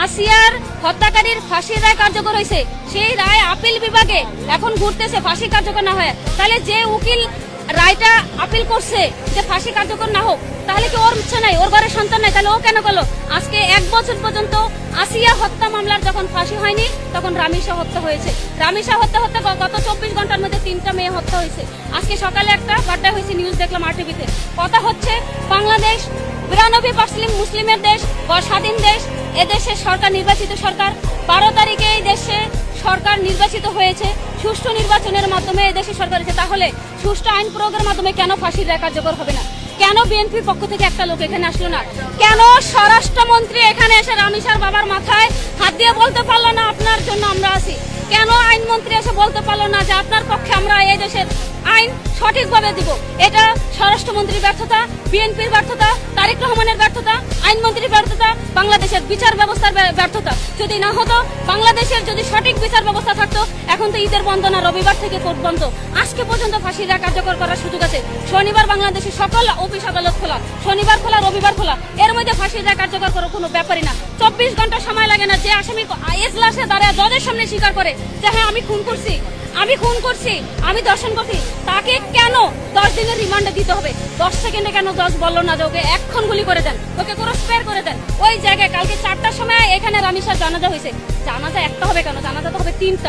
আসিয়ার হত্যাকারীর ফাঁসির রায় কার্যকর হয়েছে, সেই রায় আপিল বিভাগে এখন ঘুরতেছে ফাঁসি কার্যকর না হয়। তাহলে যে উকিল রায়টা আপিল করছে যে ফাঁসি কার্যকর না হোক, তাহলে কি ওর ইচ্ছা নাই, ওর ঘরের সন্তান নাই, তাহলে ও কেন করলো? আজকে 1 বছর পর্যন্ত আসিয়া হত্যা মামলার যখন ফাঁসি হয়নি তখন রামিসা হত্যা হয়েছে। রামিসা হত্যা গত 24 ঘন্টার মধ্যে 3টা মেয়ে হত্যা হয়েছে। আজকে সকালে একটা বার্তা হয়েছে, নিউজ দেখলাম আরটিভিতে। কথা হচ্ছে বাংলাদেশ 92% মুসলিমের দেশ, স্বাধীন দেশ, এদেশের সরকার নির্বাচিত সরকার। 12 তারিখে এই দেশে সরকার নির্বাচিত হয়েছে, সুষ্ঠু নির্বাচনের মাধ্যমে এদেশে সরকার হয়েছে। তাহলে সুষ্ঠু আইন প্রয়োগের মাধ্যমে কেন ফাঁসির রায় কার্যকর হবে না? কেন বিএনপির পক্ষ থেকে একটা লোক এখানে আসলো না? কেন স্বরাষ্ট্রমন্ত্রী এখানে এসে রামিসার বাবার মাথায় হাত দিয়ে বলতে পারলো না আপনার জন্য আমরা আছি? কেন আইনমন্ত্রী এসে বলতে পারলো না যে আপনার পক্ষে আমরা এই দেশের আইন সঠিকভাবে দিব? এটা স্বরাষ্ট্রমন্ত্রীর ব্যর্থতা, বিএনপির ব্যর্থতা, তারেক রহমানের ব্যর্থতা, আইনমন্ত্রীর ব্যর্থতা, বাংলাদেশের বিচার ব্যবস্থার ব্যর্থতা। যদি না হতো, বাংলাদেশের যদি সঠিক বিচার ব্যবস্থা থাকতো, এখন তো ঈদের বন্ধ না, রবিবার থেকে কোর্ট বন্ধ। আজকে পর্যন্ত ফাঁসির রায় কার্যকর করার সুযোগ আছে। শনিবার বাংলাদেশের সকল অফিস আদালত খোলা, শনিবার খোলা, রবিবার খোলা, এর মধ্যে ফাঁসির রায় কার্যকর করার কোনো ব্যাপারই না। 24 ঘন্টা সময় লাগে না। যে আসামি এজলাসে দাঁড়ায় জজের সামনে স্বীকার করে যে হ্যাঁ আমি খুন করছি, আমি দর্শন করছি, তাকে কেন 10 দিনের রিমান্ডে দিতে হবে? 10 সেকেন্ডে কেন জজ বললো না যে ওকে এক্ষণ গুলি করে দেন, ওকে কোনো স্পেয়ার করে দেন? ওই জায়গায় কালকে 4টার সময় এখানে রামিসার জানাজা হয়েছে। জানাজা একটা হবে কেন? জানাজা তো হবে 3টা।